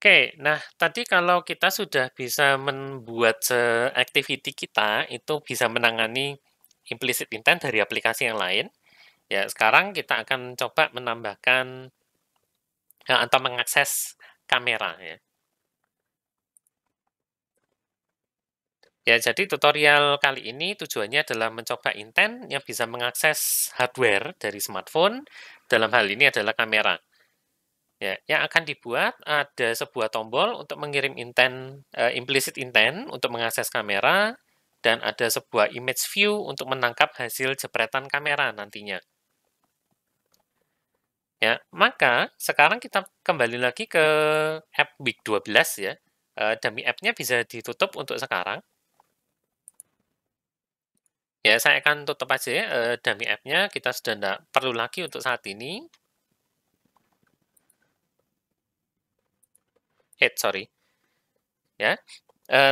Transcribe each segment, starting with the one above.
Oke, nah tadi kalau kita sudah bisa membuat activity kita itu bisa menangani implicit intent dari aplikasi yang lain, ya sekarang kita akan coba menambahkan atau mengakses kamera ya. Ya, jadi tutorial kali ini tujuannya adalah mencoba intent yang bisa mengakses hardware dari smartphone, dalam hal ini adalah kamera. Ya, yang akan dibuat ada sebuah tombol untuk mengirim intent, implicit intent untuk mengakses kamera, dan ada sebuah image view untuk menangkap hasil jepretan kamera nantinya. Ya, maka sekarang kita kembali lagi ke app Week 12 ya. Dummy app-nya bisa ditutup untuk sekarang. Ya, saya akan tutup aja ya dummy app-nya. Kita sudah tidak perlu lagi untuk saat ini. Sorry. Ya,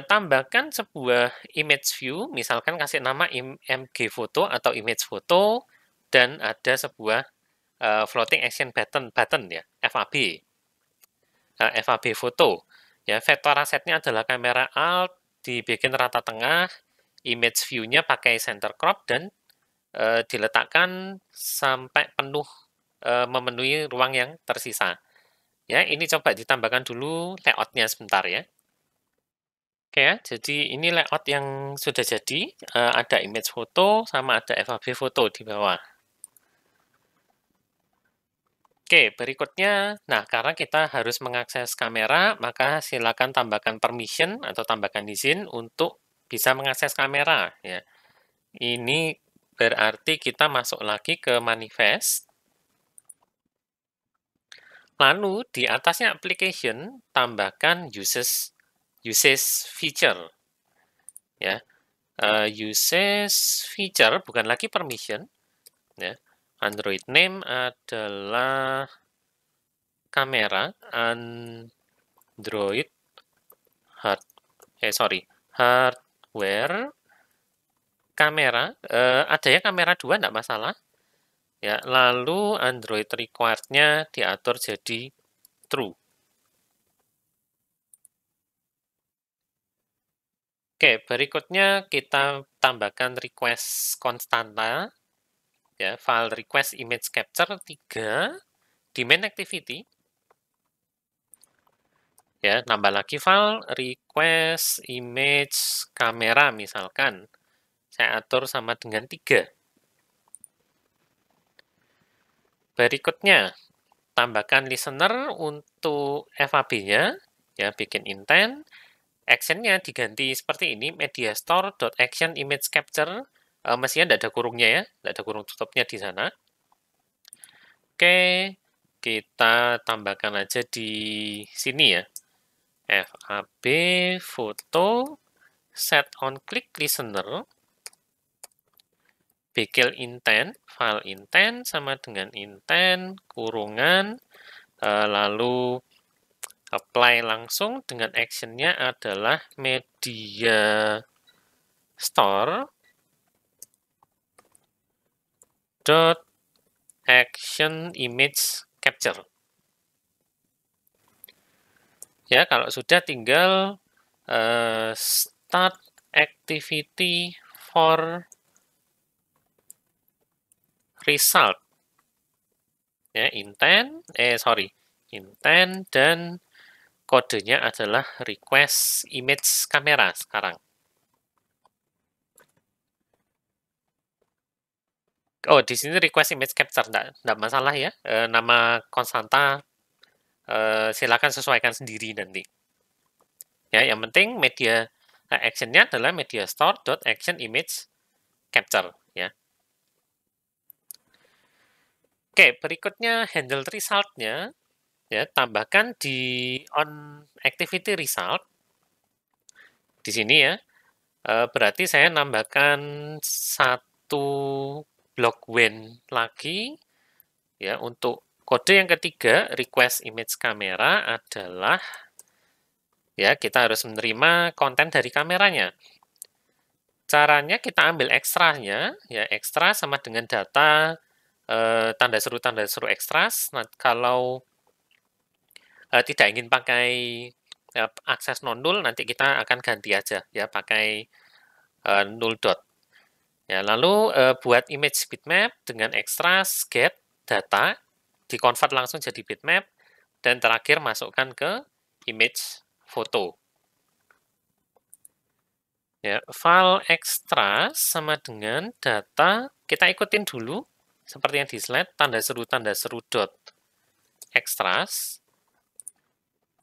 tambahkan sebuah image view, misalkan kasih nama MG foto atau image foto, dan ada sebuah floating action button ya, FAB. FAB foto. Ya, vektor asetnya adalah kamera alt, dibikin rata tengah, image view-nya pakai center crop, dan diletakkan sampai penuh memenuhi ruang yang tersisa. Ya, ini coba ditambahkan dulu layout-nya sebentar ya. Oke ya, jadi ini layout yang sudah jadi, ada image foto sama ada FAB foto di bawah. Oke, berikutnya, nah karena kita harus mengakses kamera, maka silakan tambahkan permission atau tambahkan izin untuk bisa mengakses kamera ya. Ini berarti kita masuk lagi ke manifest. Lalu di atasnya application tambahkan uses feature ya. Uses feature bukan lagi permission ya. Android name adalah kamera, Android hardware kamera, ada ya kamera 2 enggak masalah. Ya, lalu Android required-nya diatur jadi true. Oke, berikutnya kita tambahkan request konstanta ya, file request image capture 3 di main activity. Ya, nambah lagi file request image kamera misalkan. Saya atur sama dengan 3. Berikutnya, tambahkan listener untuk FAB-nya, ya, bikin intent. Action-nya diganti seperti ini, mediastore.action image capture. Mestinya tidak ada kurungnya ya, tidak ada kurung tutupnya di sana. Oke, kita tambahkan aja di sini ya. FAB foto set on click listener bikin intent, file intent sama dengan intent, kurungan, lalu apply langsung dengan actionnya adalah media store dot action image capture. Ya, kalau sudah tinggal start activity for result. Ya, intent dan kodenya adalah request image kamera sekarang. Oh, di sini request image capture, enggak masalah ya. Nama konstanta silakan sesuaikan sendiri nanti. Ya, yang penting media action-nya adalah media store.action image capture ya. Oke, berikutnya handle result-nya ya, tambahkan di on activity result. Di sini ya. Berarti saya nambahkan satu block when lagi ya untuk kode yang ketiga request image kamera adalah ya kita harus menerima konten dari kameranya. Caranya kita ambil ekstranya ya, ekstra sama dengan data tanda seru ekstras. Nah, kalau tidak ingin pakai akses non-null, nanti kita akan ganti aja ya pakai null dot. Ya, lalu buat image bitmap dengan extras get data, di-convert langsung jadi bitmap, dan terakhir masukkan ke image foto. Ya, file extras sama dengan data, kita ikutin dulu, seperti yang di slide, tanda seru dot extras.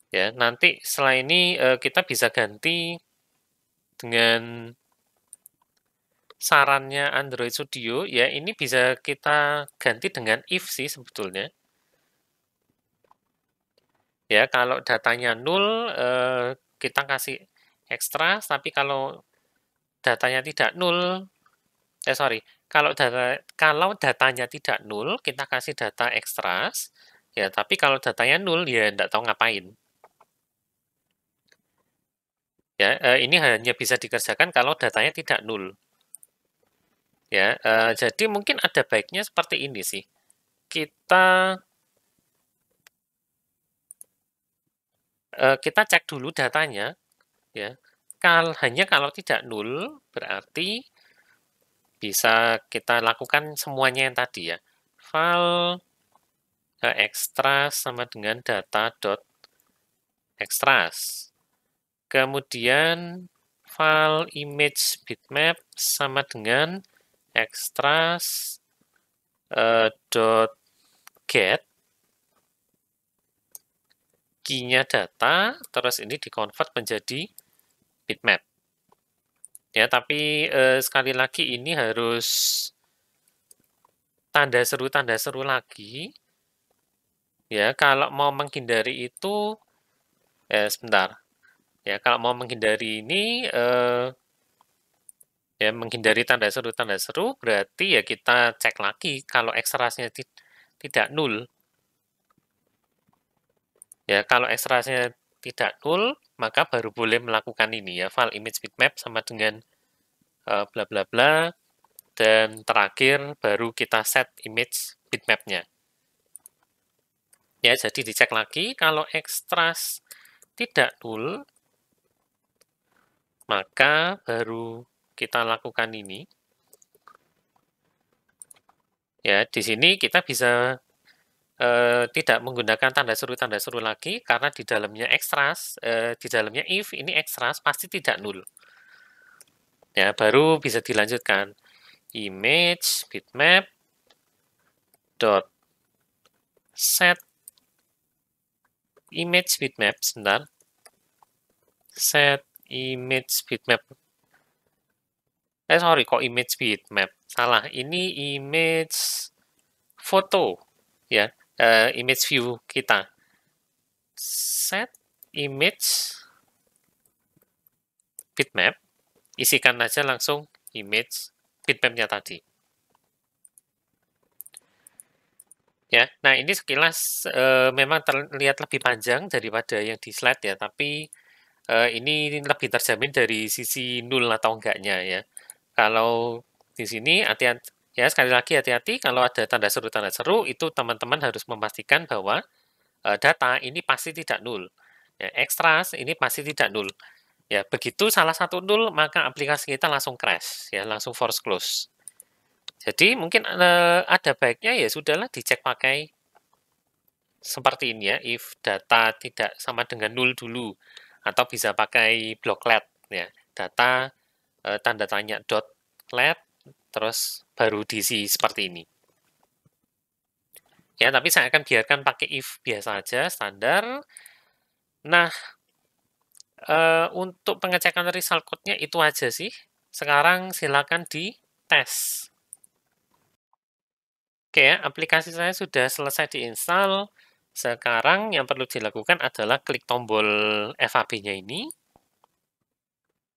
Ya, nanti setelah ini kita bisa ganti dengan sarannya Android Studio, ya ini bisa kita ganti dengan if sih sebetulnya. Ya, kalau datanya null, kita kasih extras, tapi kalau datanya tidak null, kalau datanya tidak null, kita kasih data extras, ya tapi kalau datanya null, ya tidak tahu ngapain. Ya, ini hanya bisa dikerjakan kalau datanya tidak null. Ya, jadi mungkin ada baiknya seperti ini sih. Kita cek dulu datanya, ya. Hanya kalau tidak null, berarti bisa kita lakukan semuanya yang tadi ya. File extras sama dengan data dot extras. Kemudian file image bitmap sama dengan extras dot get key-nya data, terus ini di-convert menjadi bitmap. Ya, tapi sekali lagi ini harus tanda seru lagi. Ya, kalau mau menghindari itu, sebentar. Ya, kalau mau menghindari ini, ya menghindari tanda seru berarti ya kita cek lagi kalau extrasnya tidak null. Ya, kalau extrasnya tidak null, maka baru boleh melakukan ini ya, file image bitmap sama dengan bla bla bla, dan terakhir baru kita set image bitmapnya. Ya, jadi dicek lagi, kalau extras tidak null, maka baru kita lakukan ini. Ya, di sini kita bisa tidak menggunakan tanda seru lagi, karena di dalamnya extras, di dalamnya if, ini extras pasti tidak null. Ya, baru bisa dilanjutkan. Image bitmap dot set image bitmap, sebentar. Set image bitmap. Kok image bitmap? Salah, ini image foto. Ya, image view kita. Set image bitmap, isikan aja langsung image bitmapnya tadi. Ya, nah ini sekilas memang terlihat lebih panjang daripada yang di slide ya, tapi ini lebih terjamin dari sisi null atau enggaknya ya. Kalau di sini hati-hati, ya sekali lagi hati-hati kalau ada tanda seru itu teman-teman harus memastikan bahwa data ini pasti tidak null. Ya, extras ini pasti tidak null. Ya, begitu salah satu null, maka aplikasi kita langsung crash, ya langsung force close. Jadi mungkin ada baiknya ya sudahlah dicek pakai seperti ini ya, if data tidak sama dengan null dulu, atau bisa pakai blocklet ya, data tanda tanya dot let, terus baru diisi seperti ini. Ya, tapi saya akan biarkan pakai if biasa aja, standar. Nah, untuk pengecekan result code-nya itu aja sih. Sekarang silakan dites. Oke ya, aplikasi saya sudah selesai diinstal. Sekarang yang perlu dilakukan adalah klik tombol FAB-nya ini.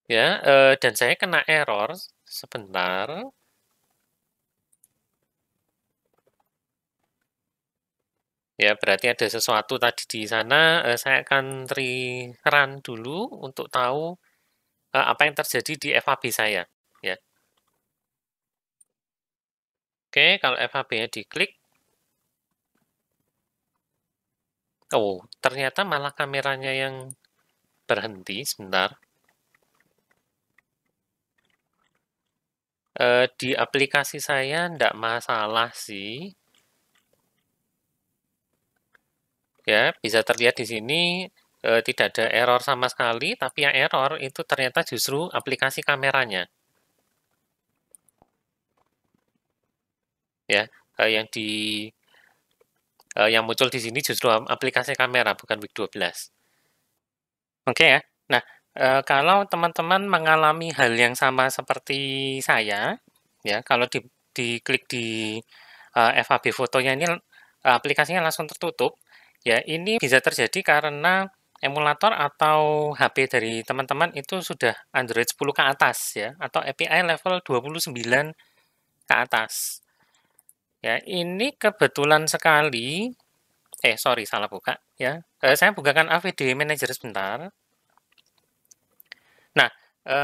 Ya, dan saya kena error. Sebentar. Ya, berarti ada sesuatu tadi di sana. Saya akan rerun dulu untuk tahu apa yang terjadi di FAB saya. Ya. Oke, kalau FAB-nya diklik, Oh, ternyata malah kameranya yang berhenti, sebentar. Di aplikasi saya ndak masalah sih. Ya, bisa terlihat di sini tidak ada error sama sekali, tapi yang error itu ternyata justru aplikasi kameranya. Ya, yang muncul di sini justru aplikasi kamera, bukan Week 12. Oke ya. Nah, kalau teman-teman mengalami hal yang sama seperti saya, ya, kalau diklik di FHB fotonya ini aplikasinya langsung tertutup, ya ini bisa terjadi karena emulator atau HP dari teman-teman itu sudah Android 10 ke atas ya, atau API level 29 ke atas. Ya, ini kebetulan sekali, sorry salah buka ya. Saya bukakan AVD Manager sebentar. Nah,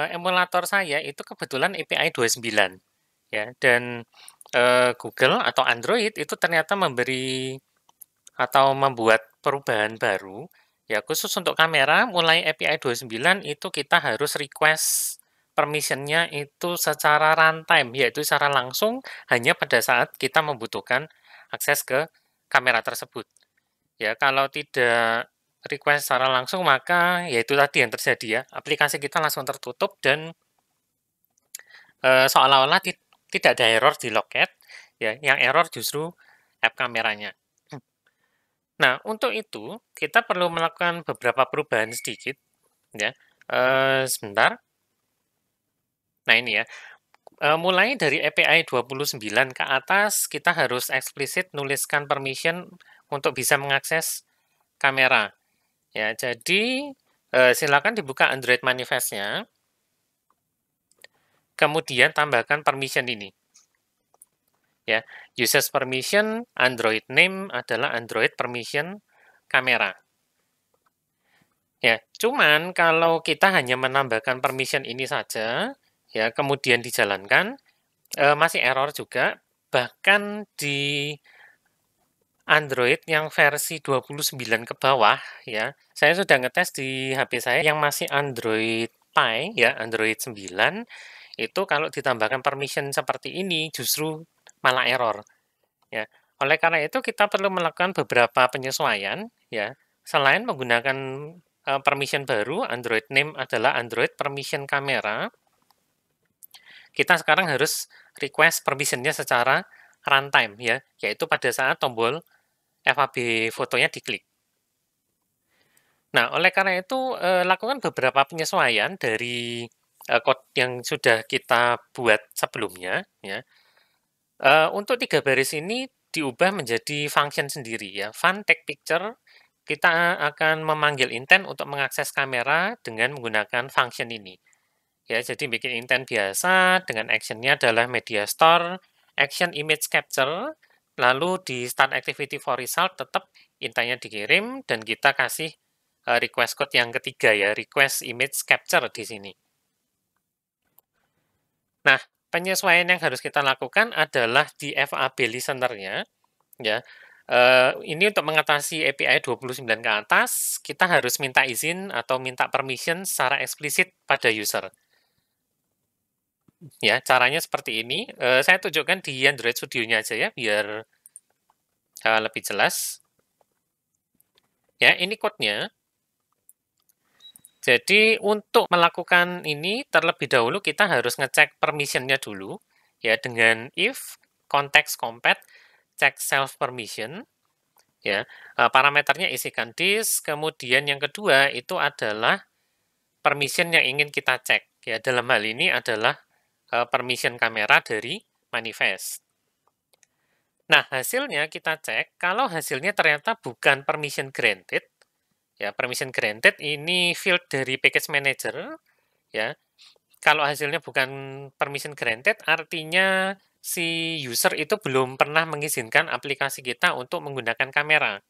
emulator saya itu kebetulan API 29 ya, dan Google atau Android itu ternyata memberi atau membuat perubahan baru ya, khusus untuk kamera mulai API 29 itu kita harus request permission-nya itu secara runtime, yaitu secara langsung hanya pada saat kita membutuhkan akses ke kamera tersebut. Ya, kalau tidak request secara langsung maka yaitu tadi yang terjadi ya, aplikasi kita langsung tertutup dan seolah-olah tidak ada error di loket, ya, yang error justru app kameranya. Nah, untuk itu kita perlu melakukan beberapa perubahan sedikit, ya. Sebentar. Nah, ini ya. Mulai dari API 29 ke atas, kita harus eksplisit nuliskan permission untuk bisa mengakses kamera. Ya, jadi silakan dibuka Android manifest-nya. Kemudian tambahkan permission ini. Ya, users permission, Android name adalah Android permission kamera. Ya, cuman kalau kita hanya menambahkan permission ini saja, ya kemudian dijalankan, masih error juga. Bahkan di Android yang versi 29 ke bawah, ya, saya sudah ngetes di HP saya yang masih Android Pie, ya, Android 9, itu kalau ditambahkan permission seperti ini justru malah error. Ya, oleh karena itu kita perlu melakukan beberapa penyesuaian ya. Selain menggunakan permission baru, Android name adalah Android permission kamera. Kita sekarang harus request permissionnya secara runtime ya, yaitu pada saat tombol FHB fotonya diklik. Nah, oleh karena itu lakukan beberapa penyesuaian dari code yang sudah kita buat sebelumnya ya. Untuk 3 baris ini diubah menjadi function sendiri ya. Fun take picture, kita akan memanggil intent untuk mengakses kamera dengan menggunakan function ini. Ya, jadi bikin intent biasa dengan actionnya adalah media store, action image capture, lalu di start activity for result tetap intentnya dikirim dan kita kasih request code yang ketiga ya, request image capture di sini. Nah, penyesuaian yang harus kita lakukan adalah di FAB listener-nya, ya. Ini untuk mengatasi API 29 ke atas, kita harus minta izin atau minta permission secara eksplisit pada user. Ya, caranya seperti ini. Saya tunjukkan di Android Studio-nya aja ya, biar lebih jelas. Ya, ini code-nya. Jadi untuk melakukan ini terlebih dahulu kita harus ngecek permission-nya dulu ya dengan if context compat check self permission ya. Parameternya isikan this, kemudian yang kedua itu adalah permission yang ingin kita cek ya. Dalam hal ini adalah permission kamera dari manifest. Nah, hasilnya kita cek kalau hasilnya ternyata bukan permission granted. Ya, permission granted ini field dari package manager ya. Kalau hasilnya bukan permission granted, artinya si user itu belum pernah mengizinkan aplikasi kita untuk menggunakan kamera.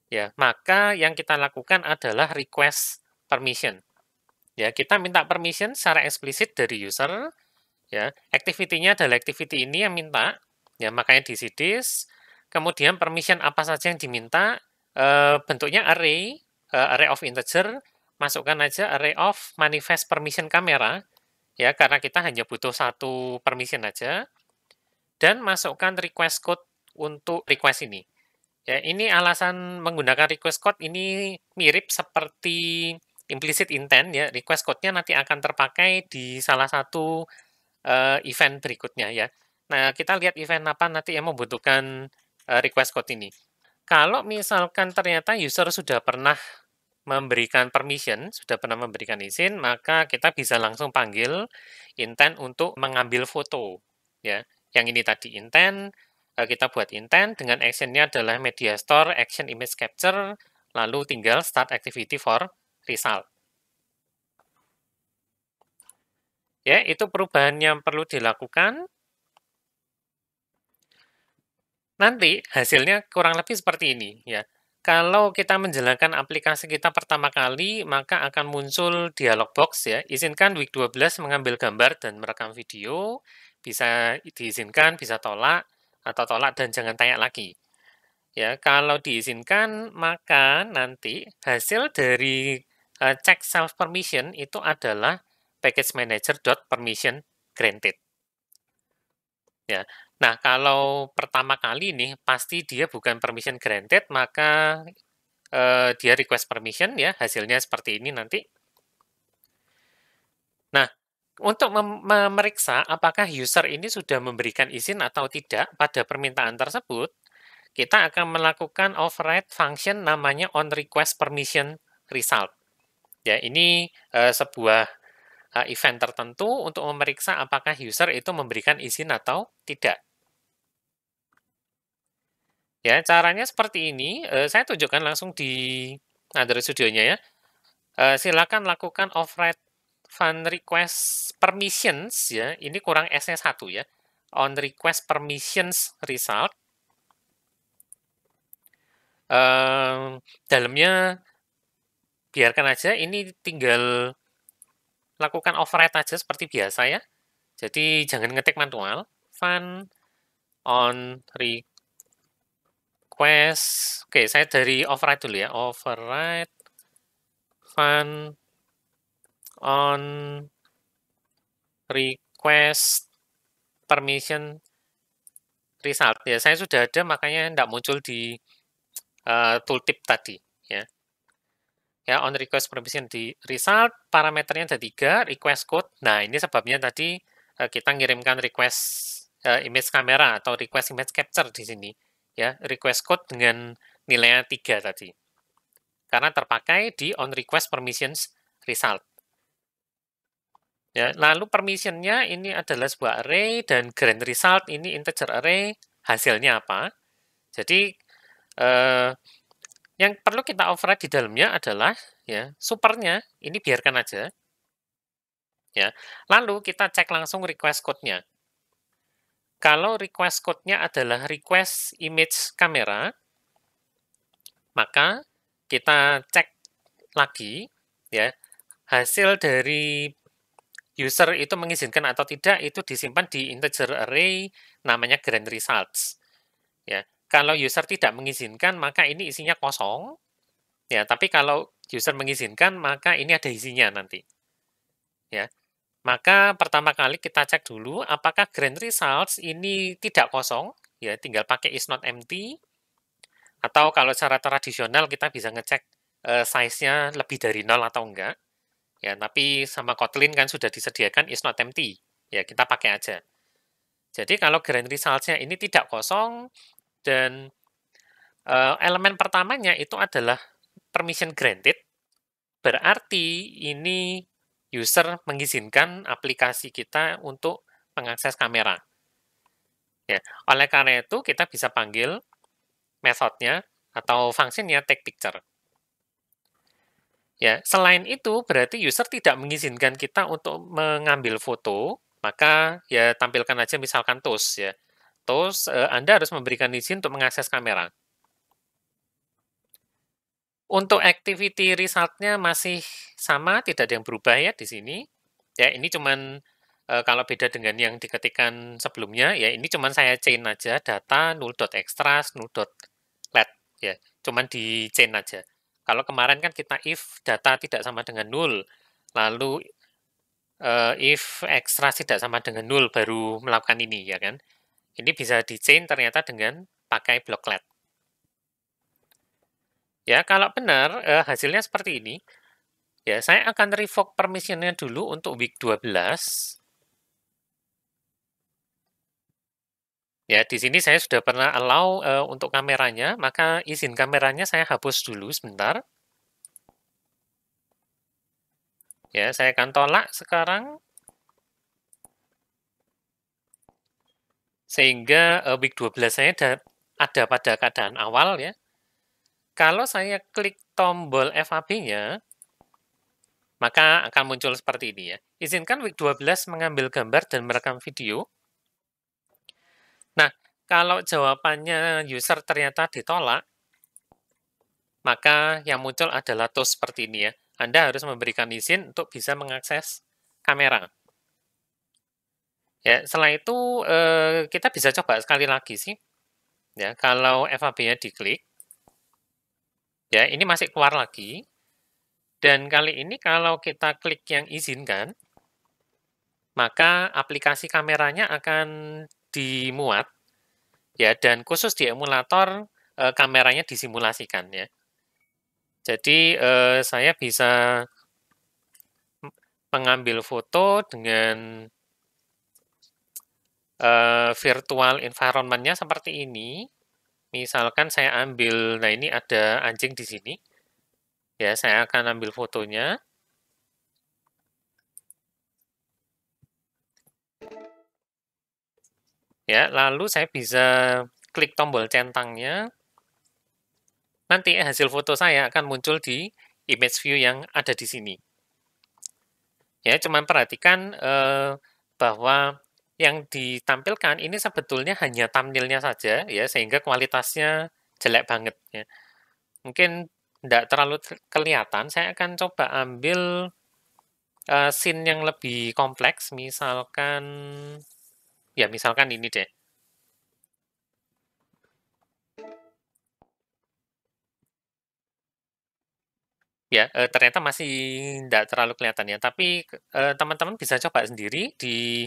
Ya, maka yang kita lakukan adalah request permission. Ya, kita minta permission secara eksplisit dari user. Ya, activity-nya adalah activity ini yang minta. Ya, makanya di this. Kemudian permission apa saja yang diminta, bentuknya array of integer, masukkan aja array of manifest permission kamera, ya, karena kita hanya butuh satu permission aja, dan masukkan request code untuk request ini. Ya, ini alasan menggunakan request code ini mirip seperti implicit intent, ya. Request code-nya nanti akan terpakai di salah satu event berikutnya, ya. Nah, kita lihat event apa nanti yang membutuhkan request code ini. Kalau misalkan ternyata user sudah pernah memberikan permission, sudah pernah memberikan izin, maka kita bisa langsung panggil intent untuk mengambil foto. Ya, yang ini tadi intent, kita buat intent dengan actionnya adalah media store, action image capture, lalu tinggal start activity for result. Ya, itu perubahan yang perlu dilakukan. Nanti hasilnya kurang lebih seperti ini, ya. Kalau kita menjalankan aplikasi kita pertama kali, maka akan muncul dialog box, ya. Izinkan week 12 mengambil gambar dan merekam video, bisa diizinkan, bisa tolak, atau tolak dan jangan tanya lagi. Ya, kalau diizinkan, maka nanti hasil dari check self permission itu adalah package manager.permission granted. Ya. Nah, kalau pertama kali nih, pasti dia bukan permission granted, maka dia request permission, ya, hasilnya seperti ini nanti. Nah, untuk memeriksa apakah user ini sudah memberikan izin atau tidak pada permintaan tersebut, kita akan melakukan override function namanya onRequestPermissionResult. Ya, ini sebuah event tertentu untuk memeriksa apakah user itu memberikan izin atau tidak. Ya, caranya seperti ini. Saya tunjukkan langsung di Android Studio-nya, ya. Silakan lakukan override fun request permissions, ya. Ini kurang S-nya 1, ya. On request permissions result. Dalamnya biarkan aja, ini tinggal lakukan override aja seperti biasa, ya. Jadi jangan ngetik manual. Fun on request. Oke, saya dari override dulu, ya. Override fun on request permission result. Ya, saya sudah ada, makanya tidak muncul di tooltip tadi. Ya, ya, on request permission di result, parameternya ada 3, request code. Nah, ini sebabnya tadi kita ngirimkan request image kamera atau request image capture di sini. Ya, request code dengan nilainya 3 tadi. Karena terpakai di on request permissions result. Ya, lalu permission-nya ini adalah sebuah array dan grant result ini integer array, hasilnya apa? Jadi yang perlu kita override di dalamnya adalah, ya, supernya ini biarkan aja. Ya. Lalu kita cek langsung request code-nya. Kalau request code-nya adalah request image kamera, maka kita cek lagi, ya, hasil dari user itu mengizinkan atau tidak itu disimpan di integer array namanya grant results. Ya, kalau user tidak mengizinkan maka ini isinya kosong. Ya, tapi kalau user mengizinkan maka ini ada isinya nanti. Ya. Maka pertama kali kita cek dulu apakah grant results ini tidak kosong, ya, tinggal pakai is not empty. Atau kalau cara tradisional kita bisa ngecek size-nya lebih dari 0 atau enggak. Ya, tapi sama Kotlin kan sudah disediakan is not empty. Ya, kita pakai aja. Jadi kalau grant results-nya ini tidak kosong dan elemen pertamanya itu adalah permission granted, berarti ini user mengizinkan aplikasi kita untuk mengakses kamera. Ya, oleh karena itu kita bisa panggil metodenya atau fungsinya take picture. Ya, selain itu berarti user tidak mengizinkan kita untuk mengambil foto, maka ya tampilkan aja misalkan toast, ya. Toast, Anda harus memberikan izin untuk mengakses kamera. Untuk activity result-nya masih sama, tidak ada yang berubah, ya, di sini. Ya, ini cuman kalau beda dengan yang diketikkan sebelumnya, ya ini cuman saya chain aja data null.extras, null.let, ya. cuman di chain aja. Kalau kemarin kan kita if data tidak sama dengan 0, lalu if extra tidak sama dengan 0 baru melakukan ini, ya kan? Ini bisa di chain ternyata dengan pakai blocklet. Ya, kalau benar hasilnya seperti ini, ya saya akan revoke permission-nya dulu untuk week 12. Ya, di sini saya sudah pernah allow untuk kameranya, maka izin kameranya saya hapus dulu sebentar. Ya, saya akan tolak sekarang. Sehingga week 12 saya ada pada keadaan awal ya. Kalau saya klik tombol FAB-nya, maka akan muncul seperti ini ya. Izinkan week 12 mengambil gambar dan merekam video. Nah, kalau jawabannya user ternyata ditolak, maka yang muncul adalah toast seperti ini ya. Anda harus memberikan izin untuk bisa mengakses kamera. Ya, setelah itu kita bisa coba sekali lagi sih. Ya, kalau FAB-nya diklik, ya ini masih keluar lagi. Dan kali ini kalau kita klik yang izinkan, maka aplikasi kameranya akan dimuat, ya, dan khusus di emulator kameranya disimulasikan ya. Jadi saya bisa mengambil foto dengan virtual environment-nya seperti ini. Misalkan saya ambil, nah ini ada anjing di sini. Ya, saya akan ambil fotonya. Ya, lalu saya bisa klik tombol centangnya. Nanti hasil foto saya akan muncul di image view yang ada di sini. Ya, cuman perhatikan bahwa yang ditampilkan ini sebetulnya hanya thumbnail-nya saja, ya, sehingga kualitasnya jelek banget. Ya. Mungkin tidak terlalu kelihatan. Saya akan coba ambil scene yang lebih kompleks, misalkan, ya, misalkan ini deh. Ya, ternyata masih tidak terlalu kelihatan ya. Tapi teman-teman bisa coba sendiri di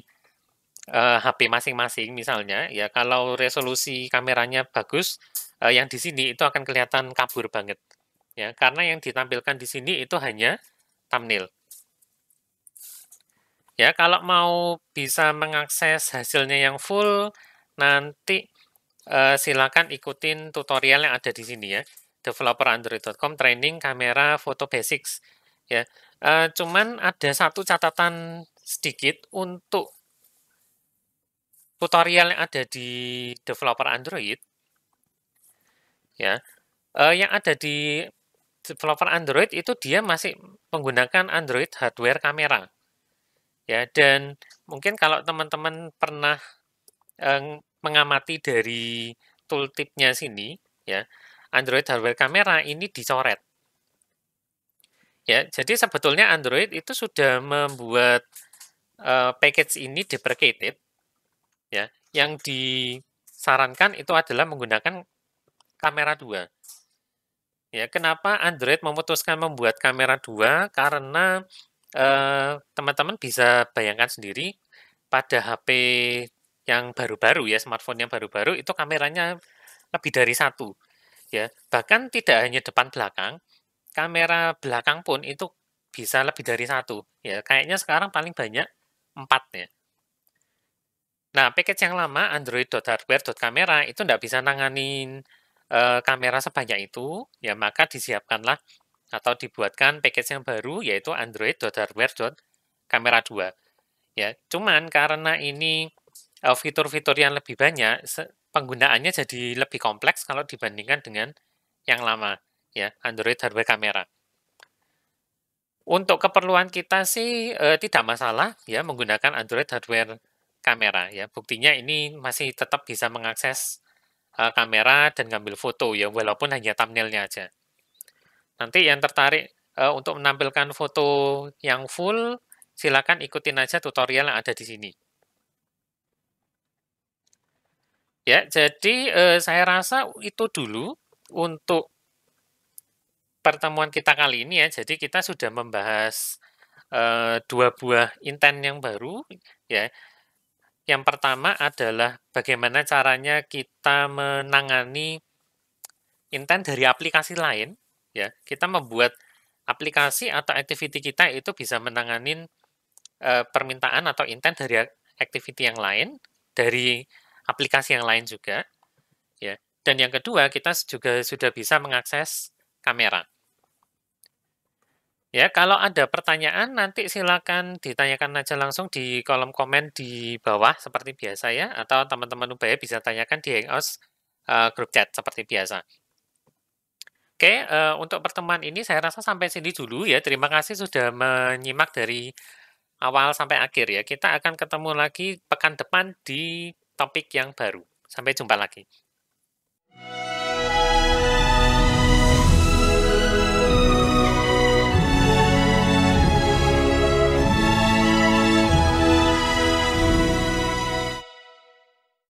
HP masing-masing misalnya. Ya, kalau resolusi kameranya bagus, yang di sini itu akan kelihatan kabur banget. Ya, karena yang ditampilkan di sini itu hanya thumbnail. Ya, kalau mau bisa mengakses hasilnya yang full, nanti silakan ikutin tutorial yang ada di sini ya. developerandroid.com training kamera foto basics ya. Cuman ada satu catatan sedikit untuk tutorial yang ada di developer Android ya. Yang ada di developer Android itu dia masih menggunakan Android hardware kamera ya, dan mungkin kalau teman-teman pernah mengamati dari tooltipnya sini ya, Android hardware kamera ini dicoret. Ya, jadi sebetulnya Android itu sudah membuat package ini deprecated. Ya, yang disarankan itu adalah menggunakan kamera 2. Ya, kenapa Android memutuskan membuat kamera 2? Karena teman-teman bisa bayangkan sendiri pada HP yang baru-baru ya, smartphone yang baru-baru itu kameranya lebih dari 1. Ya, bahkan tidak hanya depan belakang, kamera belakang pun itu bisa lebih dari 1. Ya, kayaknya sekarang paling banyak 4 ya. Nah, package yang lama android.hardware.camera itu tidak bisa nanganin kamera sebanyak itu, ya maka disiapkanlah atau dibuatkan package yang baru yaitu android.hardware.camera 2. Ya, cuman karena ini fitur-fitur yang lebih banyak, penggunaannya jadi lebih kompleks kalau dibandingkan dengan yang lama, ya, Android hardware kamera. Untuk keperluan kita sih tidak masalah ya menggunakan Android hardware kamera ya. Buktinya ini masih tetap bisa mengakses kamera dan ngambil foto ya walaupun hanya thumbnailnya aja. Nanti yang tertarik untuk menampilkan foto yang full, silakan ikutin aja tutorial yang ada di sini. Ya, jadi saya rasa itu dulu untuk pertemuan kita kali ini ya. Jadi kita sudah membahas 2 buah intent yang baru ya. Yang pertama adalah bagaimana caranya kita menangani intent dari aplikasi lain ya. Kita membuat aplikasi atau activity kita itu bisa menanganin permintaan atau intent dari activity yang lain, dari aplikasi yang lain juga ya. Dan yang kedua, kita juga sudah bisa mengakses kamera. Ya, kalau ada pertanyaan nanti silakan ditanyakan aja langsung di kolom komen di bawah seperti biasa ya, atau teman-teman Ubaya bisa tanyakan di Hangouts grup chat seperti biasa. Oke, untuk pertemuan ini saya rasa sampai sini dulu ya. Terima kasih sudah menyimak dari awal sampai akhir ya. Kita akan ketemu lagi pekan depan di topik yang baru. Sampai jumpa lagi.